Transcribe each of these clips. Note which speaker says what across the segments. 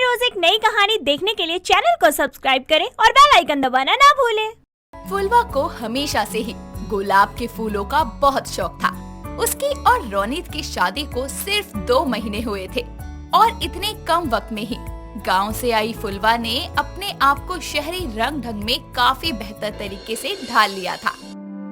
Speaker 1: रोज एक नई कहानी देखने के लिए चैनल को सब्सक्राइब करें और बेल आइकन दबाना ना भूलें।
Speaker 2: फुलवा को हमेशा से ही गुलाब के फूलों का बहुत शौक था। उसकी और रोनित की शादी को सिर्फ 2 महीने हुए थे और इतने कम वक्त में ही गांव से आई फुलवा ने अपने आप को शहरी रंग ढंग में काफी बेहतर तरीके से ढाल लिया था।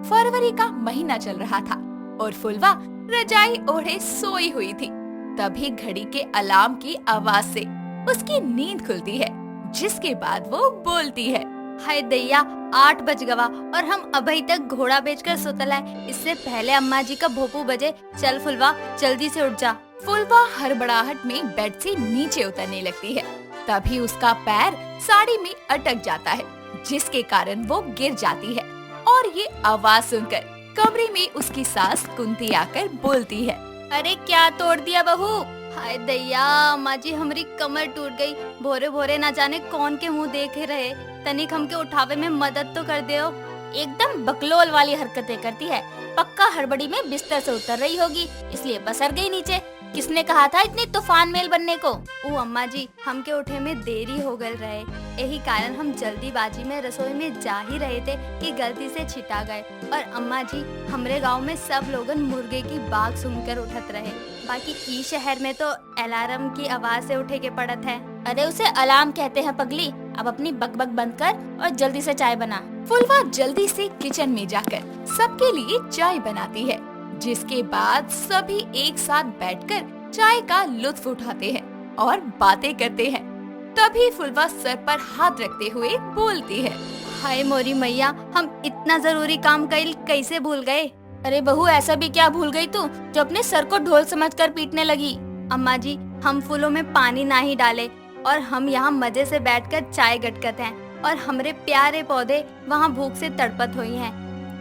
Speaker 2: फरवरी का महीना चल रहा था और फुलवा रजाई ओढ़े सोई हुई थी। तभी घड़ी के अलार्म की आवाज से उसकी नींद खुलती है, जिसके बाद वो बोलती है,
Speaker 3: हाय दैया 8 बज गवा और हम अभी तक घोड़ा बेचकर सुतल है। इससे पहले अम्मा जी का भोपू बजे। चल फुलवा जल्दी से उठ जा।
Speaker 2: फुलवा हड़बड़ाहट में बेड से नीचे उतरने लगती है। तभी उसका पैर साड़ी में अटक जाता है, जिसके कारण वो गिर जाती है और ये आवाज सुनकर कमरे में उसकी सास कुंती आकर बोलती है,
Speaker 3: अरे क्या तोड़ दिया बहू। हाय दैया अम्मा जी हमारी कमर टूट गई। भोरे भोरे ना जाने कौन के मुंह देखे रहे। तनिक हमके उठावे में मदद तो कर दो।
Speaker 1: एकदम बकलोल वाली हरकतें करती है। पक्का हड़बड़ी में बिस्तर से उतर रही होगी, इसलिए बसर गई नीचे। किसने कहा था इतनी तूफान मेल बनने को?
Speaker 3: ओ अम्मा जी हमके उठे में देरी हो गल रहे, यही कारण हम जल्दीबाजी में रसोई में जा ही रहे थे कि गलती से छिटा गए। और अम्मा जी हमरे गांव में सब लोगन मुर्गे की बाग सुनकर उठत रहे। बाकी ई शहर में तो अलार्म की आवाज से उठे के पड़त है।
Speaker 1: अरे उसे अलार्म कहते हैं पगली। अब अपनी बकबक बंद कर और जल्दी से चाय बना।
Speaker 2: फुलवा जल्दी से किचन में जाकर सबके लिए चाय बनाती है, जिसके बाद सभी एक साथ बैठकर चाय का लुत्फ उठाते हैं और बातें करते हैं। तभी फुलवा सर पर हाथ रखते हुए बोलती है,
Speaker 3: हाय मोरी मैया हम इतना जरूरी काम कैसे भूल गए।
Speaker 1: अरे बहू ऐसा भी क्या भूल गई तू जो अपने सर को ढोल समझकर पीटने लगी?
Speaker 3: अम्मा जी हम फूलों में पानी ना ही डाले और हम यहाँ मजे से बैठकर चाय गटकत हैं और हमरे प्यारे पौधे वहाँ भूख से तड़पत हुई हैं।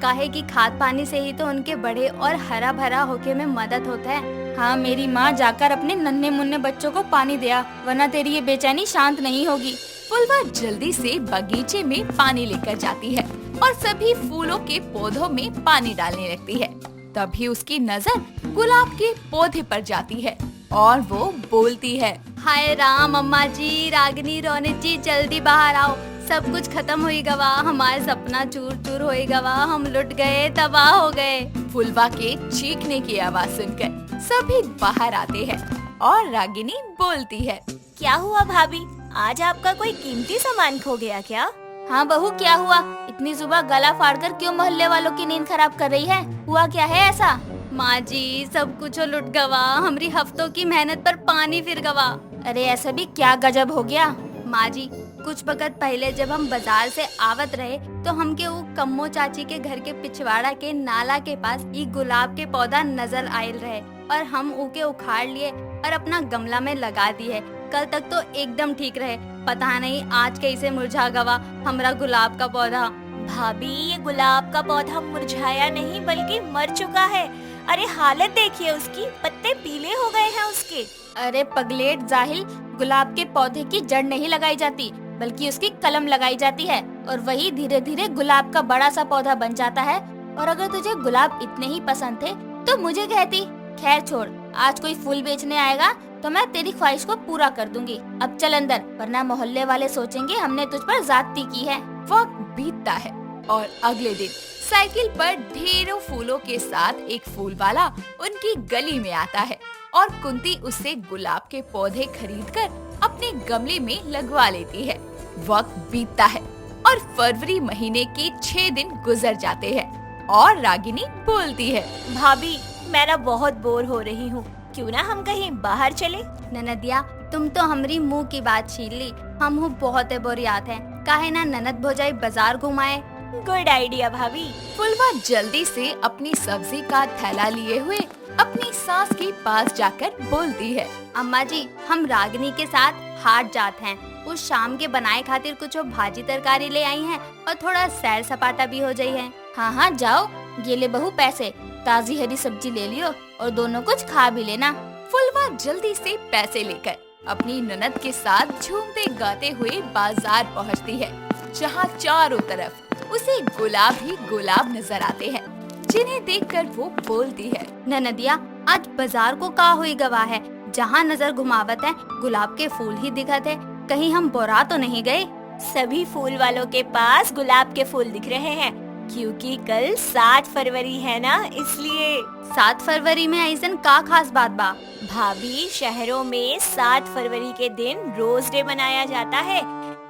Speaker 3: काहे कि खाद पानी से ही तो उनके बड़े और हरा भरा होके में मदद होता है।
Speaker 1: हाँ मेरी माँ, जाकर अपने नन्हे मुन्ने बच्चों को पानी दिया, वरना तेरी ये बेचैनी शांत नहीं होगी।
Speaker 2: फुलवा जल्दी से बगीचे में पानी लेकर जाती है और सभी फूलों के पौधों में पानी डालने लगती है। तभी उसकी नजर गुलाब के पौधे पर जाती है और वो बोलती है,
Speaker 3: हाय राम अम्मा जी, रागिनी, रोनित जी जल्दी बाहर आओ। सब कुछ खत्म हुई गवा, हमारे सपना चूर चूर हुई गवा, हम लुट गए, तबाह हो गए।
Speaker 2: फुलवा के चीखने की आवाज सुनकर सभी बाहर आते हैं और रागिनी बोलती है,
Speaker 1: क्या हुआ भाभी, आज आपका कोई कीमती सामान खो गया क्या? हाँ बहू क्या हुआ? इतनी सुबह गला फाड़कर क्यों मोहल्ले वालों की नींद खराब कर रही है? हुआ क्या है ऐसा?
Speaker 3: माँ जी सब कुछ लुट गवा, हमारी हफ्तों की मेहनत पर पानी फिर गवा।
Speaker 1: अरे ऐसा भी क्या गजब हो गया?
Speaker 3: माँ जी कुछ वक्त पहले जब हम बाजार से आवत रहे तो हमके वो कम्मो चाची के घर के पिछवाड़ा के नाला के पास ये गुलाब के पौधा नजर आयल रहे और हम उके उखाड़ लिए और अपना गमला में लगा दिए। कल तक तो एकदम ठीक रहे, पता नहीं आज कैसे मुरझा गवा हमरा गुलाब का पौधा।
Speaker 1: भाभी ये गुलाब का पौधा मुरझाया नहीं बल्कि मर चुका है। अरे हालत देखिए उसकी, पत्ते पीले हो गए हैं उसके। अरे पगलेट जाहिल, गुलाब के पौधे की जड़ नहीं लगाई जाती बल्कि उसकी कलम लगाई जाती है और वही धीरे धीरे गुलाब का बड़ा सा पौधा बन जाता है। और अगर तुझे गुलाब इतने ही पसंद थे तो मुझे कहती। खैर छोड़, आज कोई फूल बेचने आएगा तो मैं तेरी ख्वाहिश को पूरा कर दूंगी। अब चल अंदर, वरना मोहल्ले वाले सोचेंगे हमने तुझ पर ज्यादती की है।
Speaker 2: वक्त बीतता है और अगले दिन साइकिल पर ढेरों फूलों के साथ एक फूल वाला उनकी गली में आता है और कुंती उससे गुलाब के पौधे खरीदकर अपने गमले में लगवा लेती है। वक्त बीतता है और फरवरी महीने के 6 दिन गुजर जाते हैं और रागिनी बोलती है,
Speaker 1: भाभी मैं ना बहुत बोर हो रही हूँ, क्यों ना हम कहीं बाहर चले?
Speaker 3: ननदिया तुम तो हमारी मुंह की बात छीन ली, हम बहुत बोरियात हैं। काहे ना ननद भौजाई बाजार घुमाए।
Speaker 1: गुड आइडिया भाभी।
Speaker 2: फुलवा जल्दी से अपनी सब्जी का थैला लिए हुए अपनी सास के पास जाकर बोलती है,
Speaker 3: अम्मा जी हम रागिनी के साथ हाट जाते हैं। उस शाम के बनाए खातिर कुछ भाजी तरकारी ले आई हैं और थोड़ा सैर सपाटा भी हो जाई है।
Speaker 1: हाँ हाँ जाओ, ये ले बहू पैसे, ताजी हरी सब्जी ले लियो और दोनों कुछ खा भी लेना।
Speaker 2: फुलवा जल्दी से पैसे लेकर अपनी ननद के साथ झूमते गाते हुए बाजार पहुंचती है, जहां चारों तरफ उसे गुलाब ही गुलाब नजर आते हैं, जिन्हें देखकर वो बोलती है,
Speaker 3: ननदिया आज बाजार को का हुई गवा है, जहाँ नजर घुमावत है गुलाब के फूल ही दिखत है। कहीं हम बोरा तो नहीं गए?
Speaker 1: सभी फूल वालों के पास गुलाब के फूल दिख रहे हैं क्योंकि कल 7 फरवरी है ना, इसलिए।
Speaker 3: 7 फरवरी में ऐसन का खास बात बा?
Speaker 1: भाभी, शहरों में 7 फरवरी के दिन रोज डे मनाया जाता है।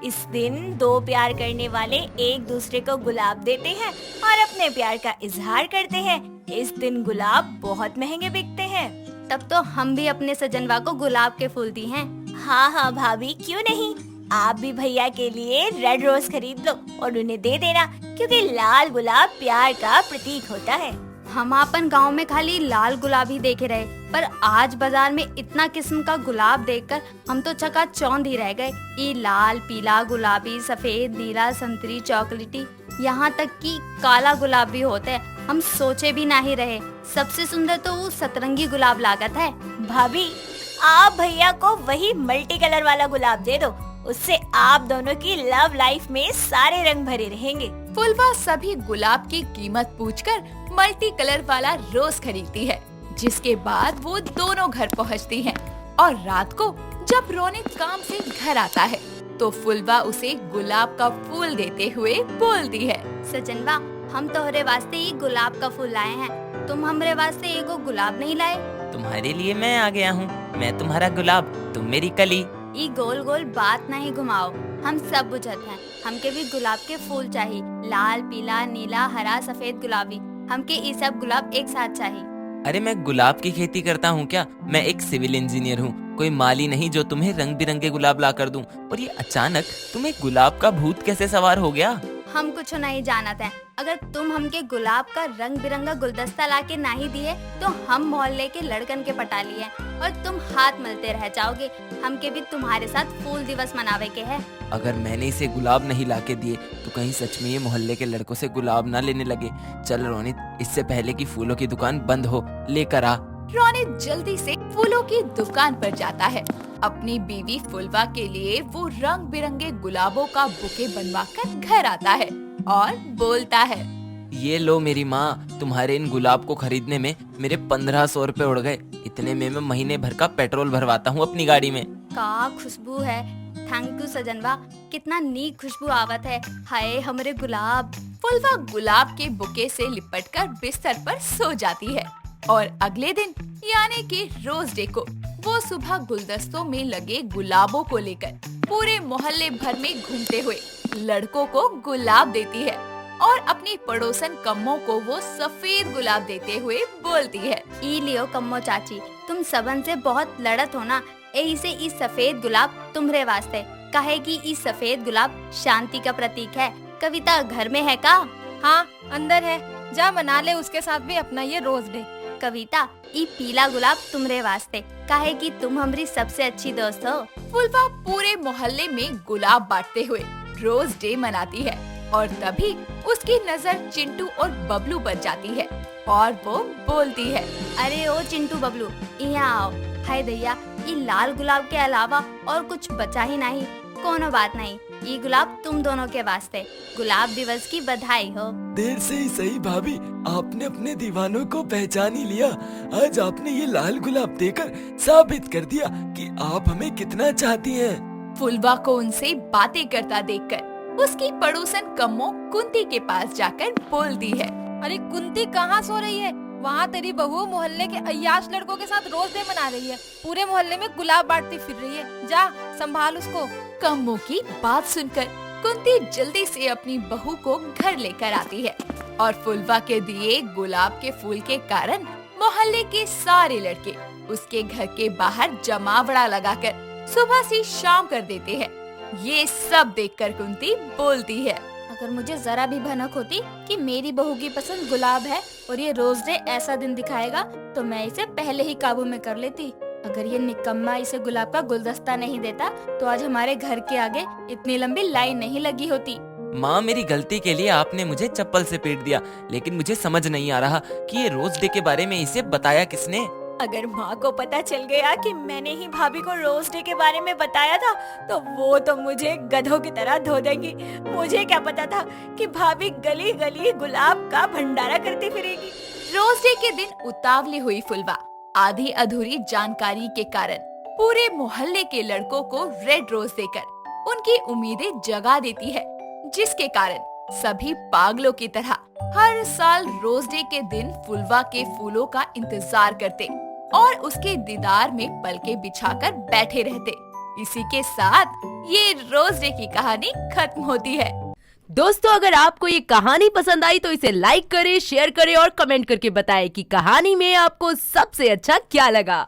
Speaker 1: इस दिन दो प्यार करने वाले एक दूसरे को गुलाब देते हैं और अपने प्यार का इजहार करते हैं। इस दिन गुलाब बहुत महंगे बिकते हैं।
Speaker 3: तब तो हम भी अपने सजनवा को गुलाब के फूल दी हैं।
Speaker 1: हाँ हाँ भाभी, क्यों नहीं। आप भी भैया के लिए रेड रोज खरीद लो और उन्हें दे देना क्योंकि लाल गुलाब प्यार का प्रतीक होता है।
Speaker 3: हम अपन गांव में खाली लाल गुलाब ही देखे रहे, पर आज बाजार में इतना किस्म का गुलाब देखकर हम तो चकाचौंध ही रह गए। ये लाल, पीला, गुलाबी, सफेद, नीला, संतरी, चॉकलेटी, यहाँ तक कि काला गुलाब भी होते हैं। हम सोचे भी नहीं रहे। सबसे सुंदर तो वो सतरंगी गुलाब लागत है।
Speaker 1: भाभी, आप भैया को वही मल्टी कलर वाला गुलाब दे दो, उससे आप दोनों की लव लाइफ में सारे रंग भरे रहेंगे।
Speaker 2: फुलवा सभी गुलाब की कीमत पूछकर मल्टी कलर वाला रोज खरीदती है, जिसके बाद वो दोनों घर पहुंचती हैं। और रात को जब रोनित काम से घर आता है तो फुलवा उसे गुलाब का फूल देते हुए बोलती है,
Speaker 3: सजनवा, हम तोहरे वास्ते ही गुलाब का फूल लाए हैं। तुम हमरे वास्ते एगो गुलाब नहीं लाए?
Speaker 4: तुम्हारे लिए मैं आ गया हूँ। मैं तुम्हारा गुलाब, तुम मेरी कली।
Speaker 3: ये गोल गोल बात नहीं घुमाओ। हम सब बुझत हैं। हमके भी गुलाब के फूल चाहिए। लाल, पीला, नीला, हरा, सफेद, गुलाबी। हमके ये सब गुलाब एक साथ चाहिए।
Speaker 4: अरे मैं गुलाब की खेती करता हूँ क्या? मैं एक सिविल इंजीनियर हूँ, कोई माली नहीं जो तुम्हें रंग बिरंगे गुलाब ला कर दूं। और ये अचानक तुम्हें गुलाब का भूत कैसे सवार हो गया?
Speaker 3: हम कुछ नहीं जानते हैं। अगर तुम हमके गुलाब का रंग बिरंगा गुलदस्ता लाके नहीं दिए तो हम मोहल्ले के लड़कन के पटा लिए और तुम हाथ मलते रह जाओगे। हमके भी तुम्हारे साथ फूल दिवस मनावे के है।
Speaker 4: अगर मैंने इसे गुलाब नहीं लाके दिए तो कहीं सच में ये मोहल्ले के लड़कों से गुलाब ना लेने लगे। चल रोनित, इससे पहले कि फूलों की दुकान बंद हो, लेकर आ।
Speaker 2: रोनित जल्दी से फूलों की दुकान पर जाता है। अपनी बीवी फुलवा के लिए वो रंग बिरंगे गुलाबों का बुके बनवाकर घर आता है और बोलता है,
Speaker 4: ये लो मेरी माँ, तुम्हारे इन गुलाब को खरीदने में मेरे 1500 रुपए उड़ गए। इतने में मैं महीने भर का पेट्रोल भरवाता हूँ अपनी गाड़ी में।
Speaker 3: का खुशबू है। थैंक यू सजनवा, कितना नीक खुशबू आवत है। हाय हमरे गुलाब।
Speaker 2: फुलवा गुलाब के बुके से लिपटकर बिस्तर पर सो जाती है। और अगले दिन यानी कि रोज डे को वो सुबह गुलदस्तों में लगे गुलाबों को लेकर पूरे मोहल्ले भर में घूमते हुए लड़कों को गुलाब देती है और अपनी पड़ोसन कम्मो को वो सफेद गुलाब देते हुए बोलती है,
Speaker 3: ई लियो कम्मो चाची, तुम सबन से बहुत लड़त हो ना, यही से ई सफेद गुलाब तुम्हारे वास्ते। कहे कि ई सफेद गुलाब शांति का प्रतीक है। कविता घर में है का?
Speaker 5: हाँ, अंदर है। जा मना ले उसके साथ भी अपना ये रोज डे।
Speaker 3: कविता, ई पीला गुलाब तुम्हारे वास्ते। काहे कि तुम हमारी सबसे अच्छी दोस्त हो।
Speaker 2: फुलवा पूरे मोहल्ले में गुलाब बांटते हुए रोज डे मनाती है और तभी उसकी नजर चिंटू और बबलू पर जाती है और वो बोलती है,
Speaker 3: अरे ओ चिंटू बबलू, यहाँ आओ। हाय दैया, ये लाल गुलाब के अलावा और कुछ बचा ही नहीं। कोनो बात नहीं, ये गुलाब तुम दोनों के वास्ते। गुलाब दिवस की बधाई हो।
Speaker 6: देर से ही सही भाभी, आपने अपने दीवानों को पहचान ही लिया। आज आपने ये लाल गुलाब देकर साबित कर दिया कि आप हमें कितना चाहती हैं।
Speaker 2: फुलवा को उनसे बातें करता देखकर उसकी पड़ोसन कम्मो कुंती के पास जाकर बोलती है,
Speaker 5: अरे कुंती कहाँ सो रही है? वहाँ तेरी बहू मोहल्ले के अय्याश लड़कों के साथ रोज डे मना रही है। पूरे मोहल्ले में गुलाब बांटती फिर रही है। जा संभाल उसको।
Speaker 2: कम्मो की बात सुनकर कुंती जल्दी से अपनी बहू को घर लेकर आती है और फुलवा के दिए गुलाब के फूल के कारण मोहल्ले के सारे लड़के उसके घर के बाहर जमावड़ा लगाकर सुबह से शाम कर देते हैं। ये सब देखकर कुंती बोलती है,
Speaker 1: अगर मुझे जरा भी भनक होती कि मेरी बहू की पसंद गुलाब है और ये रोज डे ऐसा दिन दिखाएगा तो मैं इसे पहले ही काबू में कर लेती। अगर ये निकम्मा इसे गुलाब का गुलदस्ता नहीं देता तो आज हमारे घर के आगे इतनी लंबी लाइन नहीं लगी होती।
Speaker 4: माँ, मेरी गलती के लिए आपने मुझे चप्पल से पीट दिया, लेकिन मुझे समझ नहीं आ रहा कि ये रोज डे के बारे में इसे बताया किसने।
Speaker 1: अगर माँ को पता चल गया कि मैंने ही भाभी को रोज डे के बारे में बताया था तो वो तो मुझे गधों की तरह धो देंगी। मुझे क्या पता था कि भाभी गली गली गुलाब का भंडारा करती फिरेगी।
Speaker 2: रोज डे के दिन उतावली हुई फुलवा आधी अधूरी जानकारी के कारण पूरे मोहल्ले के लड़कों को रेड रोज देकर उनकी उम्मीदें जगा देती है, जिसके कारण सभी पागलों की तरह हर साल रोज डे के दिन फुलवा के फूलों का इंतजार करते और उसके दीदार में पलके बिछाकर बैठे रहते। इसी के साथ ये रोज डे की कहानी खत्म होती है।
Speaker 7: दोस्तों, अगर आपको ये कहानी पसंद आई तो इसे लाइक करें, शेयर करें और कमेंट करके बताएं कि कहानी में आपको सबसे अच्छा क्या लगा।